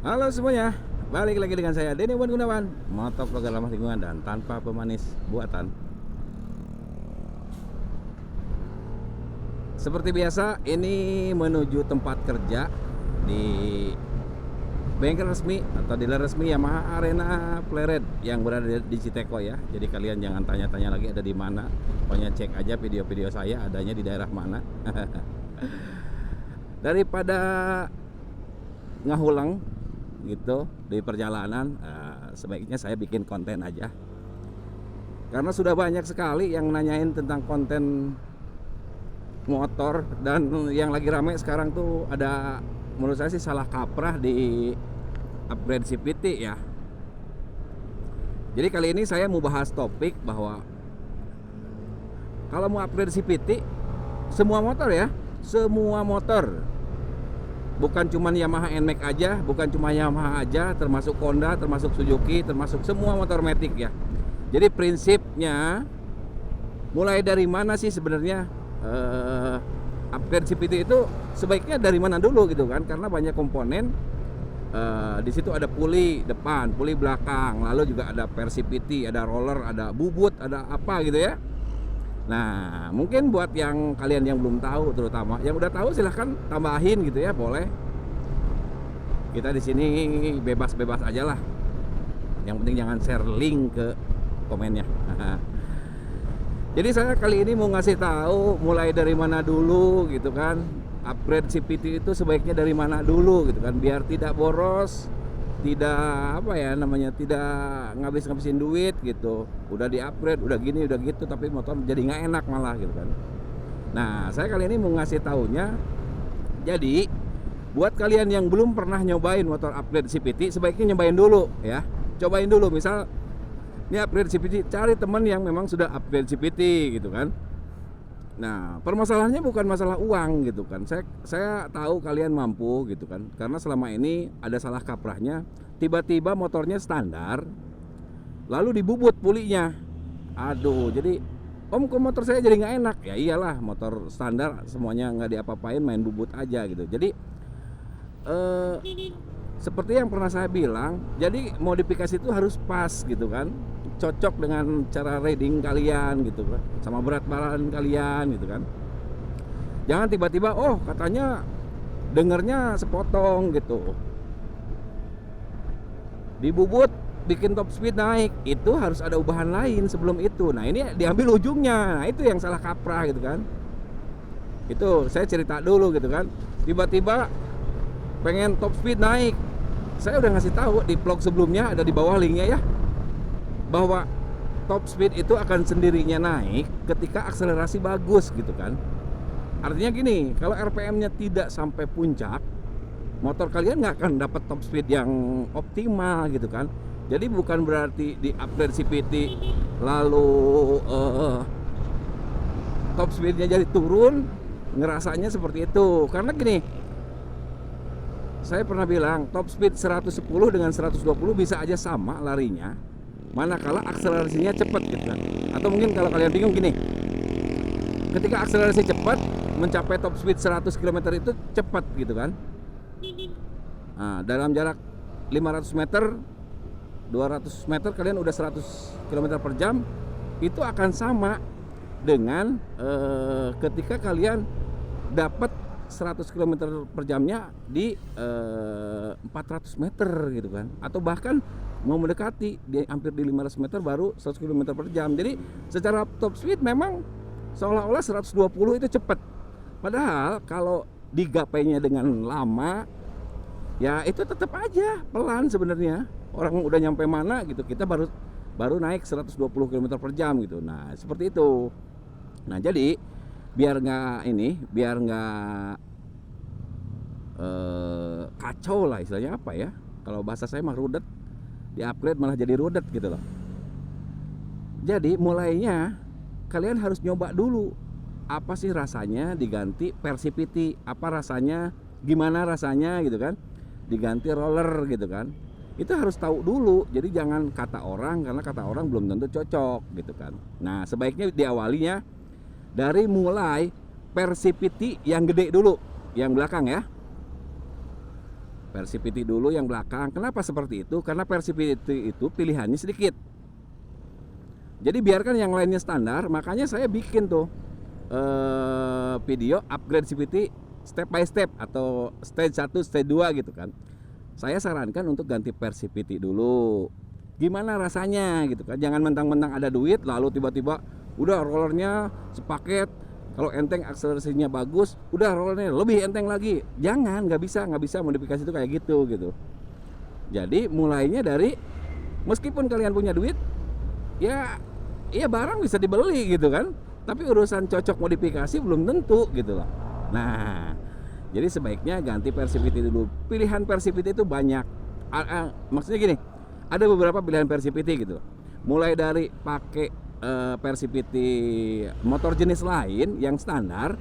Halo semuanya, balik lagi dengan saya Denny Wan Gunawan, motovlogger ramah lingkungan dan tanpa pemanis buatan. Seperti biasa, ini menuju tempat kerja di bengkel resmi atau dealer resmi Yamaha Arena Flared yang berada di Citeko ya. Jadi kalian jangan tanya-tanya lagi ada di mana. Pokoknya cek aja video-video saya adanya di daerah mana. Daripada ngahulang gitu di perjalanan, sebaiknya saya bikin konten aja, karena sudah banyak sekali yang nanyain tentang konten motor. Dan yang lagi rame sekarang tuh ada, menurut saya sih salah kaprah di upgrade CVT ya. Jadi kali ini saya mau bahas topik bahwa kalau mau upgrade CVT, semua motor ya, semua motor, bukan cuma Yamaha NMAX aja, bukan cuma Yamaha aja, termasuk Honda, termasuk Suzuki, termasuk semua motor matic ya. Jadi prinsipnya mulai dari mana sih sebenarnya upgrade CVT itu sebaiknya dari mana dulu gitu kan? Karena banyak komponen. Di situ ada puli depan, puli belakang, lalu juga ada per CVT, ada roller, ada bubut, ada apa gitu ya. Nah, mungkin buat yang kalian yang belum tahu, terutama yang udah tahu silahkan tambahin gitu ya, boleh. Kita di sini bebas-bebas aja lah. Yang penting jangan share link ke komennya. Jadi saya kali ini mau ngasih tahu mulai dari mana dulu gitu kan. Upgrade CVT itu sebaiknya dari mana dulu gitu kan, biar tidak boros, tidak apa ya namanya, tidak ngabis-ngabisin duit gitu. Udah di upgrade, udah gini, udah gitu, tapi motor jadi nggak enak malah gitu kan. Nah, saya kali ini mau ngasih taunya. Jadi buat kalian yang belum pernah nyobain motor upgrade CVT, sebaiknya nyobain dulu ya. Cobain dulu, misal ini upgrade CVT, cari teman yang memang sudah upgrade CVT gitu kan. Nah, permasalahannya bukan masalah uang gitu kan. Saya tahu kalian mampu gitu kan. Karena selama ini ada salah kaprahnya. Tiba-tiba motornya standar, lalu dibubut pulinya. Aduh, jadi om, kok motor saya jadi nggak enak? Ya iyalah, motor standar semuanya nggak diapa-apain, main bubut aja gitu. Jadi seperti yang pernah saya bilang, jadi modifikasi itu harus pas gitu kan, cocok dengan cara riding kalian gitu kan, sama berat badan kalian gitu kan. Jangan tiba-tiba oh katanya dengernya sepotong gitu, dibubut bikin top speed naik, itu harus ada ubahan lain sebelum itu. Nah ini diambil ujungnya, nah itu yang salah kaprah gitu kan. Itu saya cerita dulu gitu kan, tiba-tiba pengen top speed naik. Saya udah ngasih tahu di vlog sebelumnya, ada di bawah linknya ya, bahwa top speed itu akan sendirinya naik ketika akselerasi bagus gitu kan. Artinya gini, kalau RPM-nya tidak sampai puncak, motor kalian nggak akan dapat top speed yang optimal gitu kan. Jadi bukan berarti di upgrade CVT lalu top speednya jadi turun, ngerasanya seperti itu. Karena gini, saya pernah bilang top speed 110 dengan 120 bisa aja sama larinya, manakala akselerasinya cepat gitu kan. Atau mungkin kalau kalian bingung gini, ketika akselerasi cepat mencapai top speed 100 km itu cepat gitu kan. Nah, dalam jarak 500 meter, 200 meter kalian udah 100 km per jam, itu akan sama dengan ketika kalian dapat 100 km per jamnya di 400 meter gitu kan. Atau bahkan mau mendekati di hampir di 500 meter baru 100 km per jam. Jadi secara top speed memang seolah-olah 120 itu cepat. Padahal kalau digapainya dengan lama, ya itu tetap aja pelan sebenarnya. Orang udah nyampe mana gitu, kita baru naik 120 km per jam gitu. Nah seperti itu. Nah jadi biar nggak kacau lah istilahnya, apa ya, kalau bahasa saya mah rudet, di upgrade malah jadi rudet gitu loh. Jadi mulainya kalian harus nyoba dulu, apa sih rasanya diganti per CVT, apa rasanya, gimana rasanya gitu kan, diganti roller gitu kan. Itu harus tahu dulu. Jadi jangan kata orang, karena kata orang belum tentu cocok gitu kan. Nah sebaiknya diawalinya dari mulai per CVT yang gede dulu, yang belakang ya. Persipiti dulu yang belakang. Kenapa seperti itu? Karena Persipiti itu pilihannya sedikit. Jadi biarkan yang lainnya standar. Makanya saya bikin tuh video upgrade CVT step by step atau stage 1, stage 2 gitu kan. Saya sarankan untuk ganti Persipiti dulu. Gimana rasanya gitu kan. Jangan mentang-mentang ada duit lalu tiba-tiba udah rollernya sepaket. Kalau enteng akselerasinya bagus, udah rollernya lebih enteng lagi. Jangan, nggak bisa modifikasi itu kayak gitu. Jadi mulainya dari meskipun kalian punya duit, ya barang bisa dibeli gitu kan. Tapi urusan cocok modifikasi belum tentu gitu loh. Nah, jadi sebaiknya ganti Persipiti dulu. Pilihan Persipiti itu banyak. Maksudnya gini, ada beberapa pilihan Persipiti gitu. Mulai dari pakai Persipiti motor jenis lain yang standar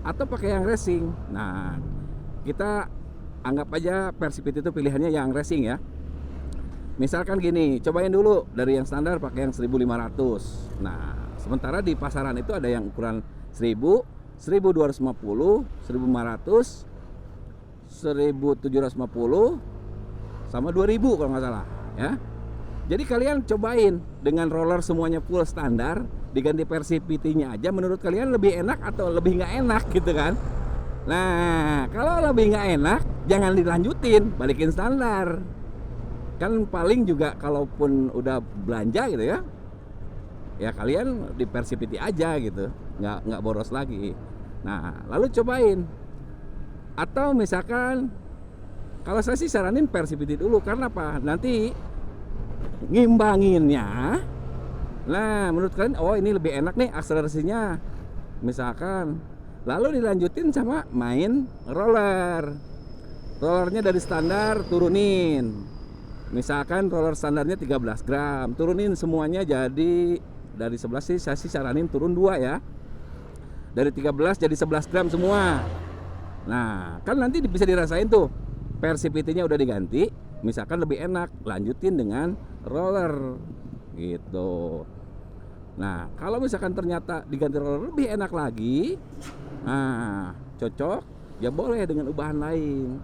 atau pakai yang racing. Nah, kita anggap aja Persipiti itu pilihannya yang racing ya. Misalkan gini, cobain dulu dari yang standar pakai yang 1500. Nah, sementara di pasaran itu ada yang ukuran 1000, 1250, 1500, 1750 sama 2000 kalau nggak salah ya. Jadi kalian cobain dengan roller semuanya full standar, diganti Persipiti-nya aja, menurut kalian lebih enak atau lebih nggak enak gitu kan? Nah, kalau lebih nggak enak, jangan dilanjutin, balikin standar. Kan paling juga kalaupun udah belanja gitu ya, ya kalian di Persipiti aja gitu, nggak boros lagi. Nah, lalu cobain. Atau misalkan, kalau saya sih saranin Persipiti dulu, karena apa? Nanti ngimbanginnya. Nah, menurut kalian oh ini lebih enak nih akselerasinya misalkan, lalu dilanjutin sama main rollernya dari standar turunin. Misalkan roller standarnya 13 gram, turunin semuanya jadi dari 11 sih saya sih saranin turun 2 ya, dari 13 jadi 11 gram semua. Nah, kan nanti bisa dirasain tuh Persipiti-nya udah diganti, misalkan lebih enak, lanjutin dengan roller gitu. Nah, kalau misalkan ternyata diganti roller lebih enak lagi, nah cocok, ya boleh dengan ubahan lain.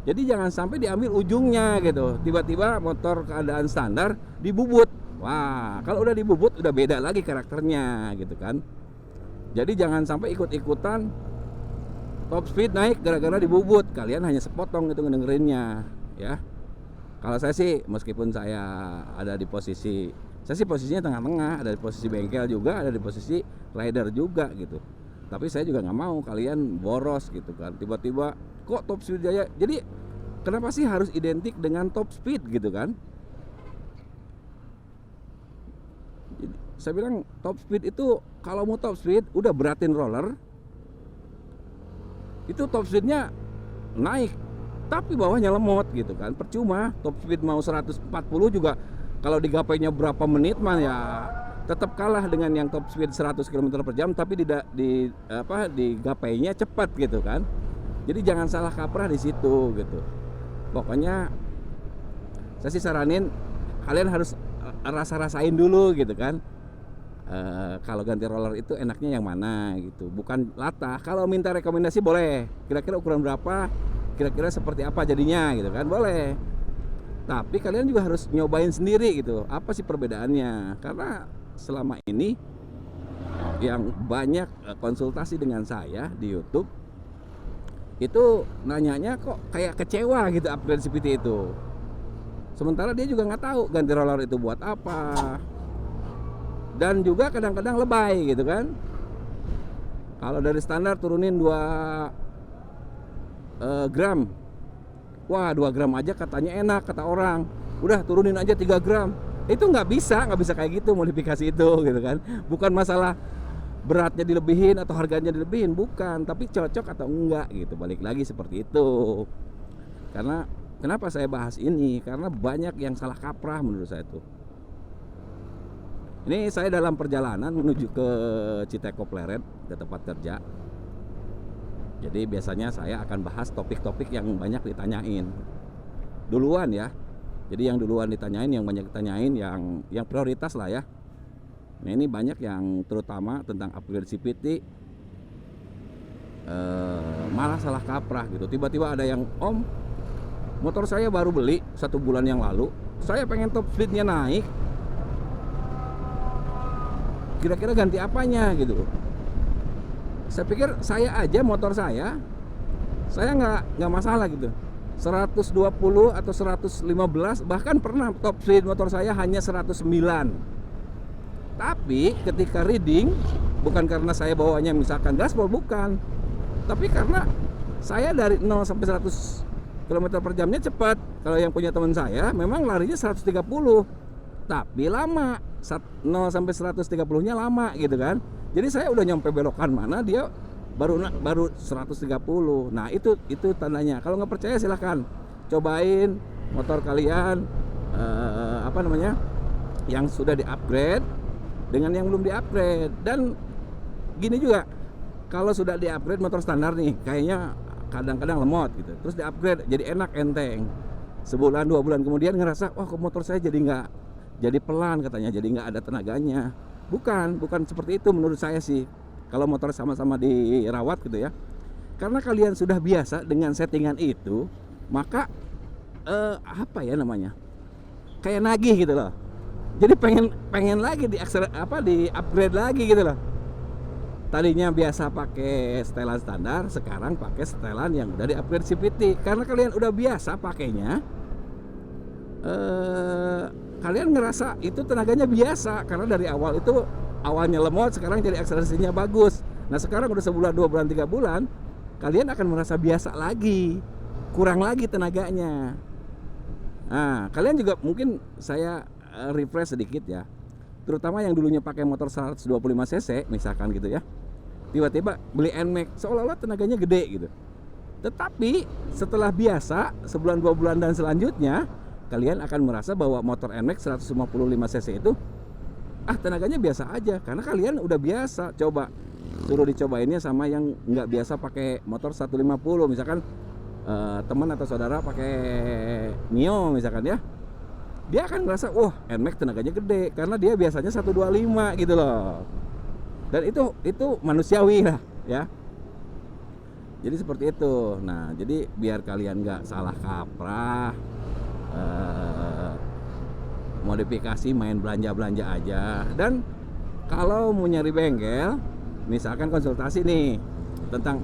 Jadi jangan sampai diambil ujungnya gitu, tiba-tiba motor keadaan standar dibubut. Wah, kalau udah dibubut udah beda lagi karakternya gitu kan. Jadi jangan sampai ikut-ikutan top speed naik gara-gara dibubut, kalian hanya sepotong itu ngedengerinnya ya. Kalau saya sih, meskipun saya ada di posisi, saya sih posisinya tengah-tengah, ada di posisi bengkel juga, ada di posisi rider juga gitu. Tapi saya juga nggak mau kalian boros gitu kan, tiba-tiba kok top speed aja. Jadi kenapa sih harus identik dengan top speed gitu kan? Jadi, saya bilang top speed itu kalau mau top speed udah beratin roller, itu top speednya naik tapi bawahnya lemot gitu kan, percuma. Top speed mau 140 juga kalau digapainya berapa menit mah ya tetap kalah dengan yang top speed 100 km per jam tapi digapainya cepat gitu kan. Jadi jangan salah kaprah di situ gitu. Pokoknya saya sih saranin kalian harus rasa-rasain dulu gitu kan. Kalau ganti roller itu enaknya yang mana gitu, bukan latah. Kalau minta rekomendasi boleh, kira-kira ukuran berapa, kira-kira seperti apa jadinya gitu kan, boleh. Tapi kalian juga harus nyobain sendiri gitu, apa sih perbedaannya. Karena selama ini yang banyak konsultasi dengan saya di YouTube itu nanyanya kok kayak kecewa gitu upgrade seperti itu, sementara dia juga nggak tahu ganti roller itu buat apa. Dan juga kadang-kadang lebay gitu kan. Kalau dari standar turunin 2 gram, wah 2 gram aja katanya enak kata orang, udah turunin aja 3 gram. Itu nggak bisa kayak gitu modifikasi itu gitu kan. Bukan masalah beratnya dilebihin atau harganya dilebihin, bukan, tapi cocok atau enggak gitu. Balik lagi seperti itu. Karena kenapa saya bahas ini, karena banyak yang salah kaprah menurut saya tuh. Ini saya dalam perjalanan menuju ke Citeko Pleret, ke tempat kerja. Jadi biasanya saya akan bahas topik-topik yang banyak ditanyain duluan ya. Jadi yang duluan ditanyain, yang banyak ditanyain, yang prioritas lah ya. Nah ini banyak yang terutama tentang upgrade CVT, malah salah kaprah gitu. Tiba-tiba ada yang, Om Motor saya baru beli 1 bulan yang lalu, saya pengen top speednya naik, kira-kira ganti apanya gitu. Saya pikir saya aja motor saya nggak masalah gitu, 120 atau 115, bahkan pernah top speed motor saya hanya 109. Tapi ketika reading, bukan karena saya bawanya misalkan gaspol, bukan, tapi karena saya dari 0 sampai 100 km per jamnya cepat. Kalau yang punya teman saya memang larinya 130, tapi lama, 0 sampai 130 nya lama gitu kan. Jadi saya udah nyampe belokan mana, dia baru 130. Nah itu tandanya. Kalau nggak percaya silahkan cobain motor kalian yang sudah di upgrade dengan yang belum di upgrade. Dan gini juga, kalau sudah di upgrade motor standar nih, kayaknya kadang-kadang lemot gitu, terus di upgrade jadi enak, enteng. Sebulan 2 bulan kemudian ngerasa, wah kok motor saya jadi pelan katanya, jadi nggak ada tenaganya. Bukan seperti itu menurut saya sih. Kalau motor sama-sama dirawat gitu ya, karena kalian sudah biasa dengan settingan itu, maka kayak nagih gitu loh. Jadi pengen lagi di upgrade lagi gitu loh. Tadinya biasa pakai setelan standar, sekarang pakai setelan yang udah di upgrade CVT. Karena kalian udah biasa pakainya, kalian ngerasa itu tenaganya biasa. Karena dari awal itu awalnya lemot, sekarang jadi akselerasinya bagus. Nah sekarang udah sebulan, 2 bulan, 3 bulan, kalian akan merasa biasa lagi, kurang lagi tenaganya. Nah kalian juga mungkin saya refresh sedikit ya, terutama yang dulunya pakai motor 125 cc misalkan gitu ya, tiba-tiba beli NMAX seolah-olah tenaganya gede gitu. Tetapi setelah biasa sebulan 2 bulan dan selanjutnya, kalian akan merasa bahwa motor NMAX 155 cc itu tenaganya biasa aja, karena kalian udah biasa. Coba suruh dicobainnya sama yang nggak biasa pakai motor 150, misalkan teman atau saudara pakai Mio misalkan ya, dia akan merasa wah NMAX tenaganya gede karena dia biasanya 125 gitu loh. Dan itu manusiawi lah ya. Jadi seperti itu. Nah jadi biar kalian nggak salah kaprah, modifikasi main belanja aja. Dan kalau mau nyari bengkel, misalkan konsultasi nih tentang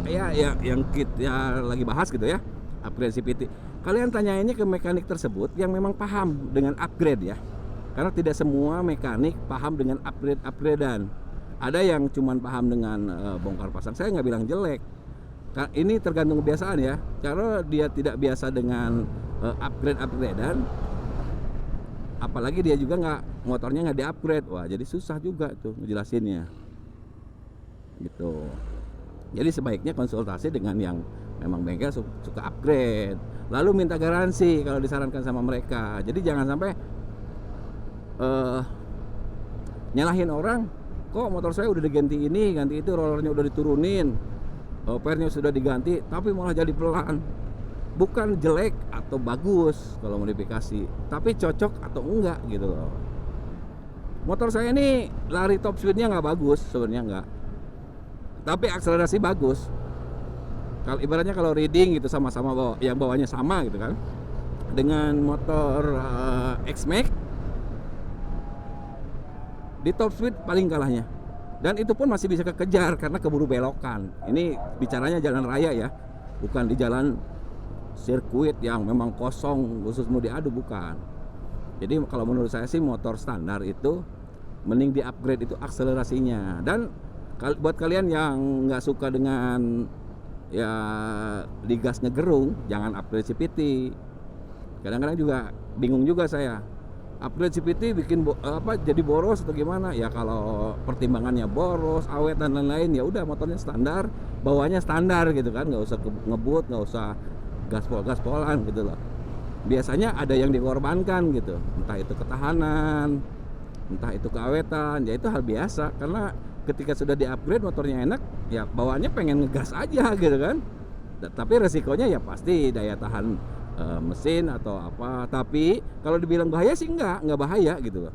ya yang kita lagi bahas gitu ya, upgrade CVT, kalian tanyainnya ke mekanik tersebut yang memang paham dengan upgrade ya. Karena tidak semua mekanik paham dengan upgradean. Ada yang cuman paham dengan bongkar pasang. Saya nggak bilang jelek, ini tergantung kebiasaan ya. Kalau dia tidak biasa dengan upgradean, apalagi dia juga motornya nggak di-upgrade, wah jadi susah juga tuh ngejelasinnya gitu. Jadi sebaiknya konsultasi dengan yang memang bengkel suka upgrade, lalu minta garansi kalau disarankan sama mereka. Jadi jangan sampai nyalahin orang, kok motor saya udah diganti ini, ganti itu, rollernya udah diturunin, pernya sudah diganti, tapi malah jadi pelan. Bukan jelek atau bagus kalau modifikasi, tapi cocok atau enggak gitu loh. Motor saya ini lari top speednya nggak bagus sebenarnya, nggak, tapi akselerasi bagus. Kalau ibaratnya kalau reading gitu sama-sama yang bawahnya sama gitu kan, dengan motor X-Max di top speed paling kalahnya. Dan itu pun masih bisa kekejar karena keburu belokan. Ini bicaranya jalan raya ya, bukan di jalan sirkuit yang memang kosong khusus mau diadu, bukan. Jadi kalau menurut saya sih motor standar itu mending di upgrade itu akselerasinya. Dan buat kalian yang nggak suka dengan ya digas ngegerung, jangan upgrade CVT. Kadang-kadang juga bingung juga saya, upgrade CVT bikin jadi boros atau gimana ya. Kalau pertimbangannya boros, awet dan lain-lain, ya udah motornya standar, bawahnya standar gitu kan, nggak usah ngebut, nggak usah gaspol-gaspolan gitu loh. Biasanya ada yang dikorbankan gitu, entah itu ketahanan, entah itu keawetan, ya itu hal biasa. Karena ketika sudah di-upgrade motornya enak, ya bawaannya pengen ngegas aja gitu kan. Tapi resikonya ya pasti daya tahan mesin atau apa. Tapi kalau dibilang bahaya sih enggak bahaya gitu loh.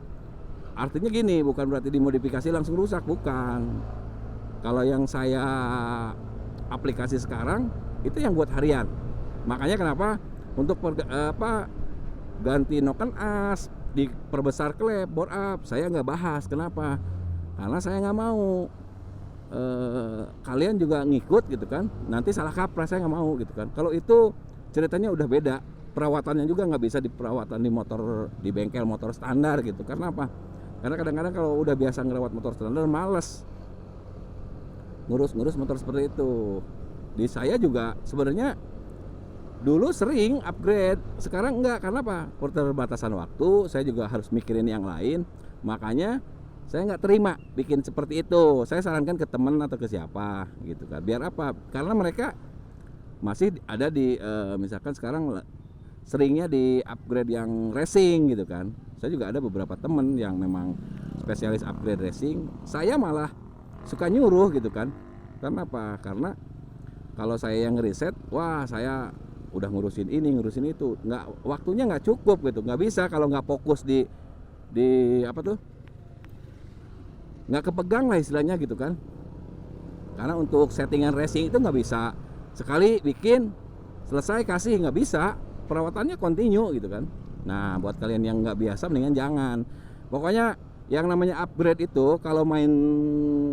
Artinya gini, bukan berarti dimodifikasi langsung rusak, bukan. Kalau yang saya aplikasi sekarang itu yang buat harian. Makanya kenapa Untuk ganti noken as, diperbesar klep, bore up, saya nggak bahas. Kenapa? Karena saya nggak mau kalian juga ngikut gitu kan, nanti salah kaprah, saya nggak mau gitu kan. Kalau itu ceritanya udah beda, perawatannya juga nggak bisa diperawatan di motor, di bengkel motor standar gitu. Karena apa? Karena kadang-kadang kalau udah biasa ngerawat motor standar males ngurus motor seperti itu. Di saya juga sebenarnya dulu sering upgrade, sekarang enggak. Karena apa? Keterbatasan waktu, saya juga harus mikirin yang lain, makanya saya nggak terima bikin seperti itu. Saya sarankan ke teman atau ke siapa gitu kan. Biar apa? Karena mereka masih ada di misalkan sekarang seringnya di upgrade yang racing gitu kan. Saya juga ada beberapa teman yang memang spesialis upgrade racing. Saya malah suka nyuruh gitu kan. Karena apa? Karena kalau saya yang ngeriset, wah saya udah ngurusin ini ngurusin itu, waktunya nggak cukup gitu. Nggak bisa kalau nggak fokus di apa tuh, nggak kepegang lah istilahnya gitu kan. Karena untuk settingan racing itu nggak bisa sekali bikin selesai kasih, nggak bisa, perawatannya continue gitu kan. Nah buat kalian yang nggak biasa mendingan jangan. Pokoknya yang namanya upgrade itu kalau main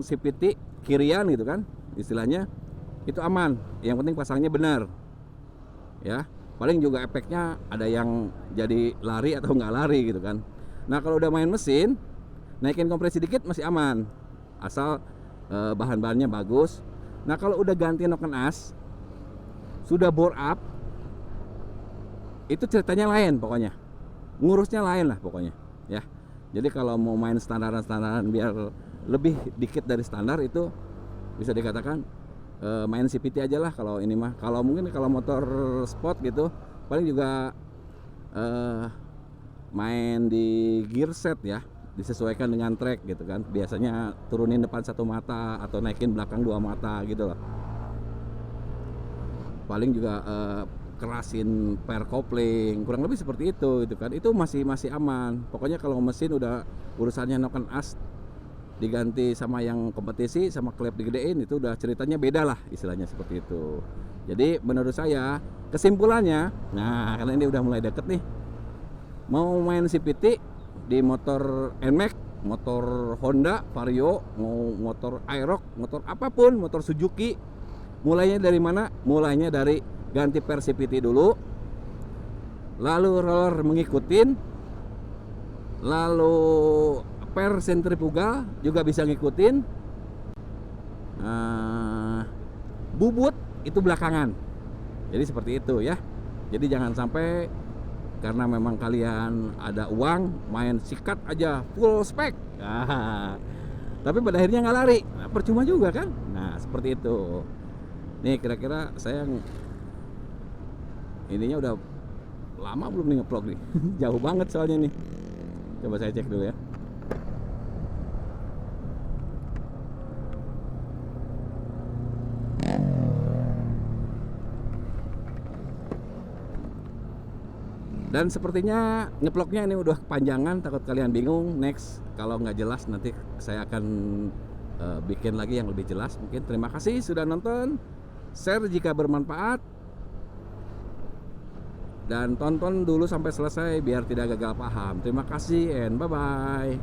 CVT kirian gitu kan istilahnya, itu aman, yang penting pasangnya benar ya. Paling juga efeknya ada yang jadi lari atau nggak lari gitu kan. Nah kalau udah main mesin, naikin kompresi dikit masih aman, asal bahan-bahannya bagus. Nah kalau udah ganti noken as, sudah bore up, itu ceritanya lain pokoknya, ngurusnya lain lah pokoknya ya. Jadi kalau mau main standaran biar lebih dikit dari standar, itu bisa dikatakan main CVT aja lah kalau ini mah. Kalau mungkin kalau motor sport gitu paling juga main di gear set ya, disesuaikan dengan track gitu kan. Biasanya turunin depan satu mata atau naikin belakang dua mata gitu loh. Paling juga kerasin pair coupling, kurang lebih seperti itu gitu kan. Itu masih aman. Pokoknya kalau mesin udah urusannya noken as diganti sama yang kompetisi, sama klep digedein, itu udah ceritanya beda lah istilahnya seperti itu. Jadi menurut saya kesimpulannya, nah karena ini udah mulai deket nih, mau main CVT di motor NMAX, motor Honda Vario, mau motor Aerox, motor apapun, motor Suzuki, mulainya dari mana? Mulainya dari ganti per CVT dulu, lalu roller mengikutin, lalu per sentrifugal juga bisa ngikutin, bubut itu belakangan. Jadi seperti itu ya. Jadi jangan sampai karena memang kalian ada uang main sikat aja full spek, tapi pada akhirnya nggak lari, nah, percuma juga kan. Nah seperti itu. Nih kira-kira saya ininya udah lama belum nih nge-vlog nih. Jauh banget soalnya nih. Coba saya cek dulu ya. Dan sepertinya ngeploknya ini udah kepanjangan, takut kalian bingung. Next kalau nggak jelas nanti saya akan bikin lagi yang lebih jelas mungkin. Terima kasih sudah nonton, share jika bermanfaat, dan tonton dulu sampai selesai biar tidak gagal paham. Terima kasih and bye bye.